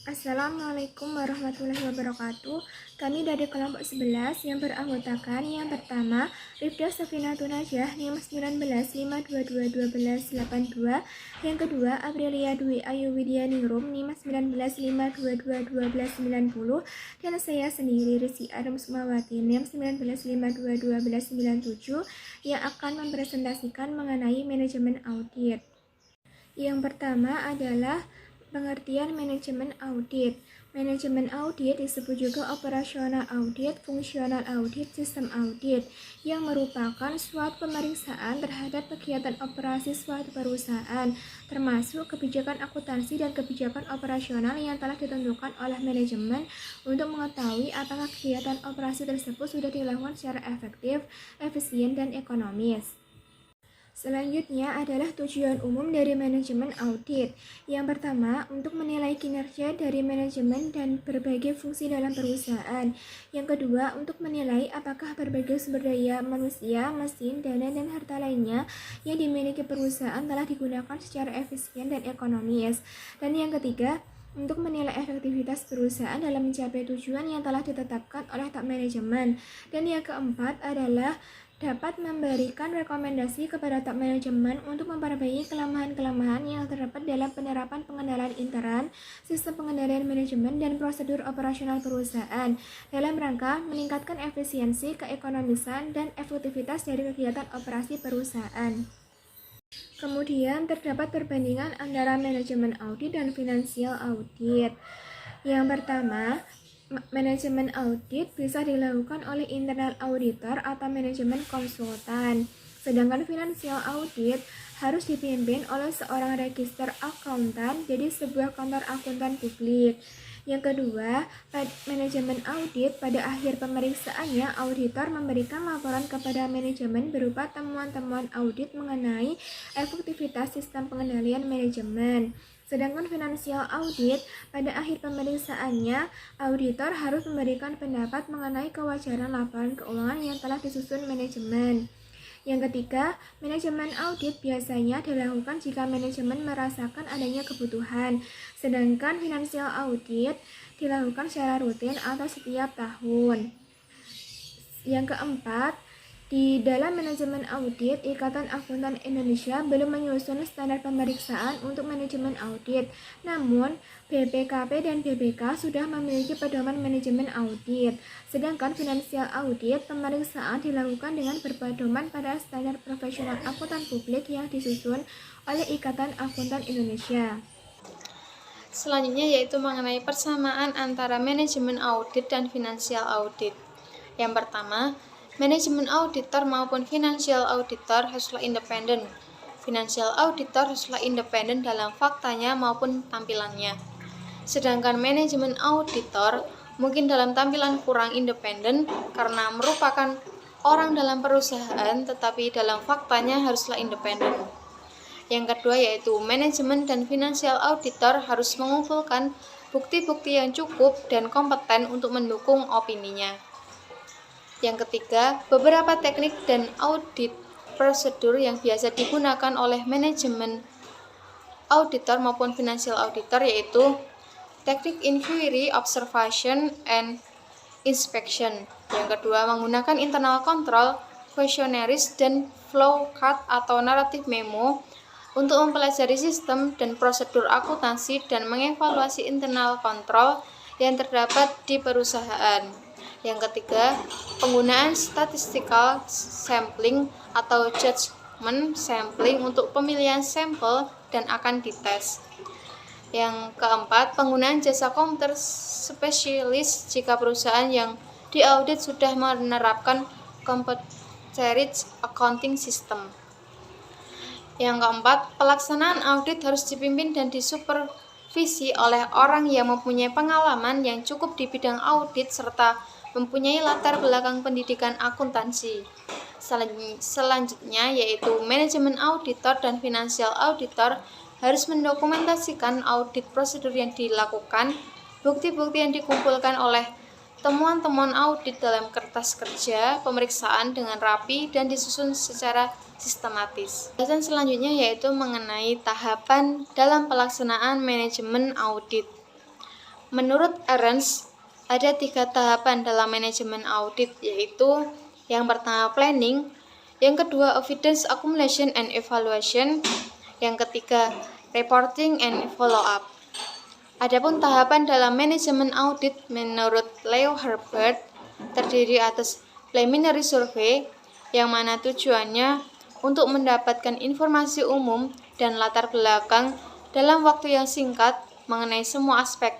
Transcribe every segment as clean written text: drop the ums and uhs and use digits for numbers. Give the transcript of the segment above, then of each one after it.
Assalamualaikum warahmatullahi wabarakatuh. Kami dari kelompok 11 yang beranggotakan yang pertama Rifda Safinatun Najah NIM 1952221282, yang kedua Aprilia Dwi Ayu Widyaningrum NIM 1952221290, dan saya sendiri Rizky Adam Sumawati NIM 19522297 yang akan mempresentasikan mengenai manajemen audit. Yang pertama adalah pengertian manajemen audit. Manajemen audit disebut juga operasional audit, fungsional audit, sistem audit, yang merupakan suatu pemeriksaan terhadap kegiatan operasi suatu perusahaan, termasuk kebijakan akuntansi dan kebijakan operasional yang telah ditentukan oleh manajemen untuk mengetahui apakah kegiatan operasi tersebut sudah dilakukan secara efektif, efisien, dan ekonomis. Selanjutnya adalah tujuan umum dari manajemen audit. Yang pertama, untuk menilai kinerja dari manajemen dan berbagai fungsi dalam perusahaan. Yang kedua, untuk menilai apakah berbagai sumber daya manusia, mesin, dana, dan harta lainnya yang dimiliki perusahaan telah digunakan secara efisien dan ekonomis. Dan yang ketiga, untuk menilai efektivitas perusahaan dalam mencapai tujuan yang telah ditetapkan oleh top manajemen. Dan yang keempat adalah dapat memberikan rekomendasi kepada top manajemen untuk memperbaiki kelemahan-kelemahan yang terdapat dalam penerapan pengendalian intern, sistem pengendalian manajemen, dan prosedur operasional perusahaan dalam rangka meningkatkan efisiensi, keekonomisan, dan efektivitas dari kegiatan operasi perusahaan. Kemudian terdapat perbandingan antara manajemen audit dan finansial audit. Yang pertama, manajemen audit bisa dilakukan oleh internal auditor atau manajemen konsultan. Sedangkan financial audit harus dipimpin oleh seorang register akuntan, jadi sebuah kantor akuntan publik. Yang kedua, manajemen audit pada akhir pemeriksaannya, auditor memberikan laporan kepada manajemen berupa temuan-temuan audit mengenai efektivitas sistem pengendalian manajemen. Sedangkan financial audit, pada akhir pemeriksaannya, auditor harus memberikan pendapat mengenai kewajaran laporan keuangan yang telah disusun manajemen. Yang ketiga, manajemen audit biasanya dilakukan jika manajemen merasakan adanya kebutuhan, sedangkan financial audit dilakukan secara rutin atau setiap tahun. Yang keempat, di dalam manajemen audit, Ikatan Akuntan Indonesia belum menyusun standar pemeriksaan untuk manajemen audit. Namun, BPKP dan BPK sudah memiliki pedoman manajemen audit. Sedangkan finansial audit, pemeriksaan dilakukan dengan berpedoman pada standar profesional akuntan publik yang disusun oleh Ikatan Akuntan Indonesia. Selanjutnya yaitu mengenai persamaan antara manajemen audit dan finansial audit. Yang pertama, manajemen auditor maupun financial auditor haruslah independen. Financial auditor haruslah independen dalam faktanya maupun tampilannya. Sedangkan manajemen auditor mungkin dalam tampilan kurang independen karena merupakan orang dalam perusahaan, tetapi dalam faktanya haruslah independen. Yang kedua yaitu manajemen dan financial auditor harus mengumpulkan bukti-bukti yang cukup dan kompeten untuk mendukung opininya. Yang ketiga, beberapa teknik dan audit prosedur yang biasa digunakan oleh manajemen auditor maupun financial auditor yaitu teknik inquiry, observation, and inspection. Yang kedua, menggunakan internal control, questionnaires, dan flowchart atau narrative memo untuk mempelajari sistem dan prosedur akuntansi dan mengevaluasi internal control yang terdapat di perusahaan. Yang ketiga, penggunaan statistical sampling atau judgment sampling untuk pemilihan sampel dan akan dites. Yang keempat, penggunaan jasa komputer spesialis jika perusahaan yang diaudit sudah menerapkan computerized accounting system. Yang keempat, pelaksanaan audit harus dipimpin dan disupervisi oleh orang yang mempunyai pengalaman yang cukup di bidang audit serta mempunyai latar belakang pendidikan akuntansi. Selanjutnya yaitu manajemen auditor dan financial auditor harus mendokumentasikan audit prosedur yang dilakukan, bukti-bukti yang dikumpulkan oleh temuan-temuan audit dalam kertas kerja pemeriksaan dengan rapi dan disusun secara sistematis. Bahasan selanjutnya yaitu mengenai tahapan dalam pelaksanaan manajemen audit. Menurut Ernst, ada 3 tahapan dalam manajemen audit, yaitu yang pertama planning, yang kedua evidence accumulation and evaluation, yang ketiga reporting and follow up. Adapun tahapan dalam manajemen audit menurut Leo Herbert terdiri atas preliminary survey, yang mana tujuannya untuk mendapatkan informasi umum dan latar belakang dalam waktu yang singkat mengenai semua aspek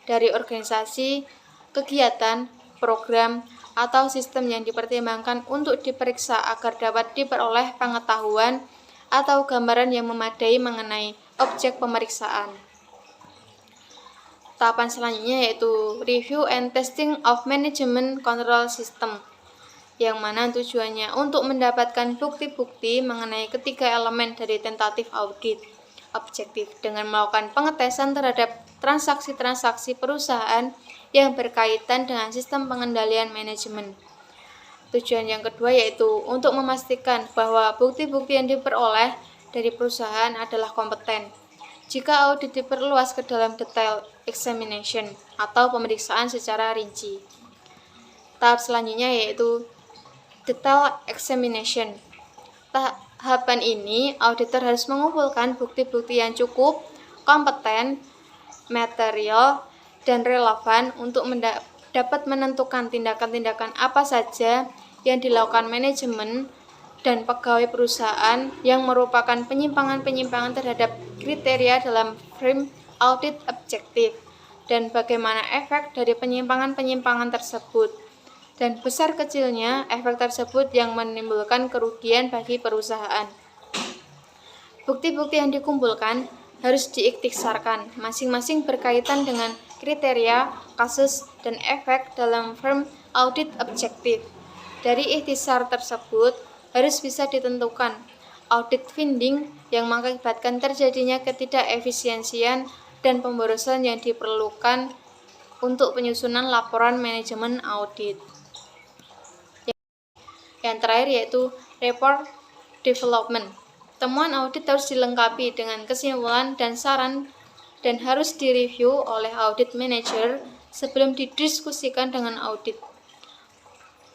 dari organisasi, kegiatan, program, atau sistem yang dipertimbangkan untuk diperiksa agar dapat diperoleh pengetahuan atau gambaran yang memadai mengenai objek pemeriksaan. Tahapan selanjutnya yaitu review and testing of management control system, yang mana tujuannya untuk mendapatkan bukti-bukti mengenai ketiga elemen dari tentatif audit objektif dengan melakukan pengetesan terhadap transaksi-transaksi perusahaan yang berkaitan dengan sistem pengendalian manajemen. Tujuan yang kedua yaitu untuk memastikan bahwa bukti-bukti yang diperoleh dari perusahaan adalah kompeten. Jika audit diperluas ke dalam detail examination atau pemeriksaan secara rinci. Tahap selanjutnya yaitu detail examination. Tahapan ini, auditor harus mengumpulkan bukti-bukti yang cukup, kompeten, material, dan relevan untuk dapat menentukan tindakan-tindakan apa saja yang dilakukan manajemen dan pegawai perusahaan yang merupakan penyimpangan-penyimpangan terhadap kriteria dalam frame audit objektif, dan bagaimana efek dari penyimpangan-penyimpangan tersebut, dan besar kecilnya efek tersebut yang menimbulkan kerugian bagi perusahaan. Bukti-bukti yang dikumpulkan harus diikhtisarkan, masing-masing berkaitan dengan kriteria, kasus, dan efek dalam firm audit objektif. Dari ikhtisar tersebut harus bisa ditentukan audit finding yang mengakibatkan terjadinya ketidakefisiensian dan pemborosan yang diperlukan untuk penyusunan laporan manajemen audit. Yang terakhir yaitu report development. Temuan audit harus dilengkapi dengan kesimpulan dan saran dan harus direview oleh audit manager sebelum didiskusikan dengan audit.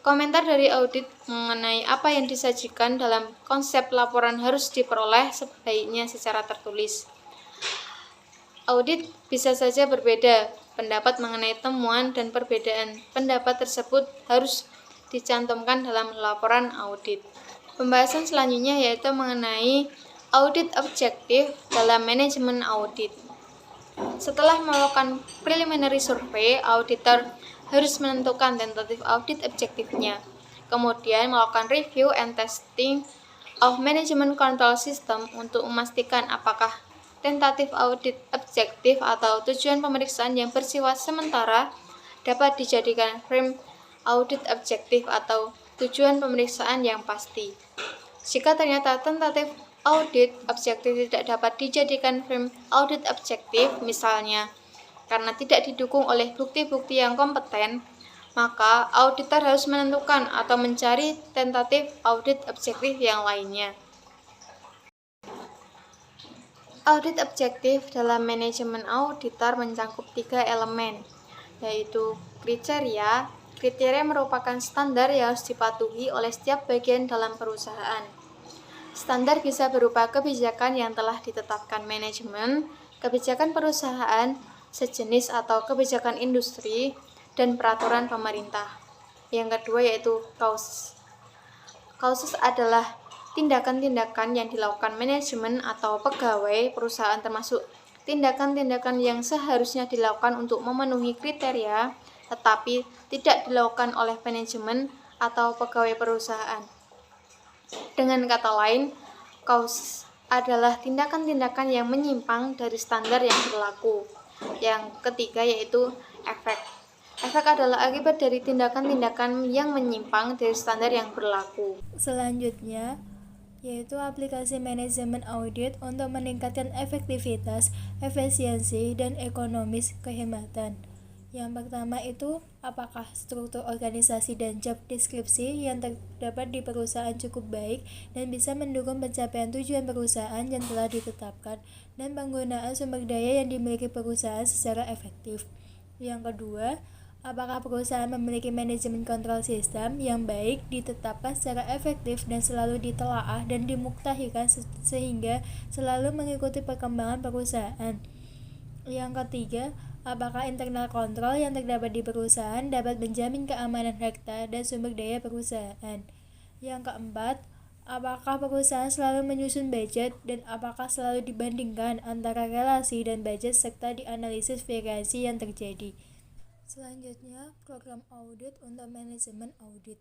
Komentar dari audit mengenai apa yang disajikan dalam konsep laporan harus diperoleh sebaiknya secara tertulis. Audit bisa saja berbeda pendapat mengenai temuan, dan perbedaan pendapat tersebut harus dicantumkan dalam laporan audit. Pembahasan selanjutnya yaitu mengenai audit objektif dalam manajemen audit. Setelah melakukan preliminary survey, auditor harus menentukan tentative audit objektifnya. Kemudian melakukan review and testing of management control system untuk memastikan apakah tentative audit objektif atau tujuan pemeriksaan yang bersifat sementara dapat dijadikan frame audit objektif atau tujuan pemeriksaan yang pasti. Jika ternyata tentative audit objektif tidak dapat dijadikan frame audit objektif, misalnya karena tidak didukung oleh bukti-bukti yang kompeten, maka auditor harus menentukan atau mencari tentative audit objektif yang lainnya. Audit objektif dalam manajemen auditor mencakup 3 elemen, yaitu kriteria. Kriteria merupakan standar yang harus dipatuhi oleh setiap bagian dalam perusahaan. Standar bisa berupa kebijakan yang telah ditetapkan manajemen, kebijakan perusahaan, sejenis atau kebijakan industri, dan peraturan pemerintah. Yang kedua yaitu causes. Causes adalah tindakan-tindakan yang dilakukan manajemen atau pegawai perusahaan, termasuk tindakan-tindakan yang seharusnya dilakukan untuk memenuhi kriteria tetapi tidak dilakukan oleh manajemen atau pegawai perusahaan. Dengan kata lain, causes adalah tindakan-tindakan yang menyimpang dari standar yang berlaku. Yang ketiga yaitu efek. Efek adalah akibat dari tindakan-tindakan yang menyimpang dari standar yang berlaku. Selanjutnya yaitu aplikasi manajemen audit untuk meningkatkan efektivitas, efisiensi, dan ekonomis kehematan. Yang pertama itu, apakah struktur organisasi dan job deskripsi yang terdapat di perusahaan cukup baik dan bisa mendukung pencapaian tujuan perusahaan yang telah ditetapkan, dan penggunaan sumber daya yang dimiliki perusahaan secara efektif. Yang kedua, apakah perusahaan memiliki manajemen kontrol sistem yang baik, ditetapkan secara efektif dan selalu ditelaah dan dimuktahikan sehingga selalu mengikuti perkembangan perusahaan. Yang ketiga, apakah internal kontrol yang terdapat di perusahaan dapat menjamin keamanan harta dan sumber daya perusahaan. Yang keempat, apakah perusahaan selalu menyusun budget dan apakah selalu dibandingkan antara relasi dan budget serta dianalisis variasi yang terjadi. Selanjutnya, program audit untuk manajemen audit.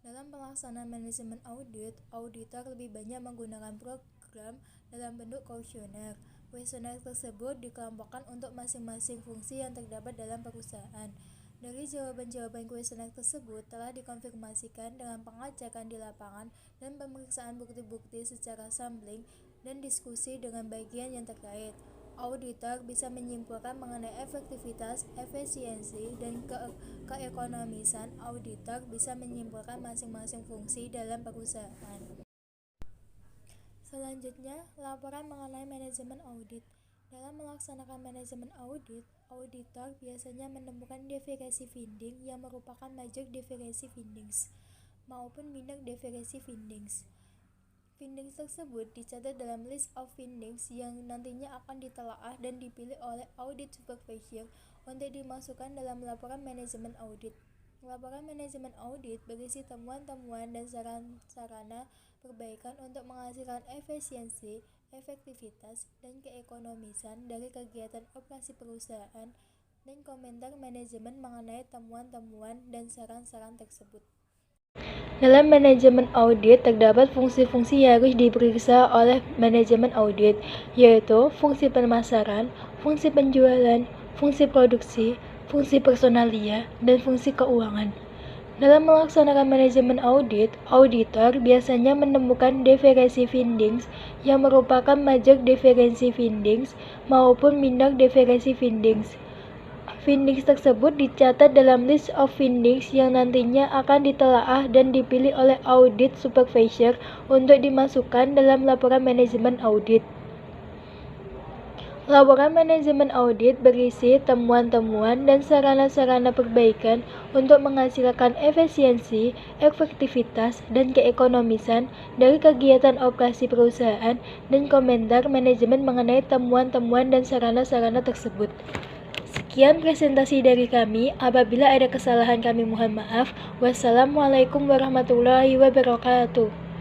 Dalam pelaksanaan manajemen audit, auditor lebih banyak menggunakan program dalam bentuk kuesioner. Kuesioner tersebut dikelompokkan untuk masing-masing fungsi yang terdapat dalam perusahaan. Dari jawaban-jawaban kuesioner tersebut telah dikonfirmasikan dengan pengecekan di lapangan dan pemeriksaan bukti-bukti secara sampling dan diskusi dengan bagian yang terkait. Auditor bisa menyimpulkan mengenai efektivitas, efisiensi, dan keekonomisan. Auditor bisa menyimpulkan masing-masing fungsi dalam perusahaan. Selanjutnya, laporan mengenai manajemen audit. Dalam melaksanakan manajemen audit, auditor biasanya menemukan deviasi finding yang merupakan major deviasi findings maupun minor deviasi findings. Findings tersebut dicatat dalam list of findings yang nantinya akan ditelaah dan dipilih oleh audit supervisor untuk dimasukkan dalam laporan manajemen audit. Laporan manajemen audit berisi temuan-temuan dan saran-sarana perbaikan untuk menghasilkan efisiensi, efektivitas, dan keekonomisan dari kegiatan operasi perusahaan dan komentar manajemen mengenai temuan-temuan dan saran-saran tersebut. Dalam manajemen audit terdapat fungsi-fungsi yang harus diperiksa oleh manajemen audit, yaitu fungsi pemasaran, fungsi penjualan, fungsi produksi, fungsi personalia, dan fungsi keuangan. Dalam melaksanakan manajemen audit, auditor biasanya menemukan deviasi findings yang merupakan major deviasi findings maupun minor deviasi findings. Findings tersebut dicatat dalam list of findings yang nantinya akan ditelaah dan dipilih oleh audit supervisor untuk dimasukkan dalam laporan manajemen audit. Laporan manajemen audit berisi temuan-temuan dan sarana-sarana perbaikan untuk menghasilkan efisiensi, efektivitas, dan keekonomisan dari kegiatan operasi perusahaan dan komentar manajemen mengenai temuan-temuan dan sarana-sarana tersebut. Sekian presentasi dari kami. Apabila ada kesalahan kami mohon maaf. Wassalamualaikum warahmatullahi wabarakatuh.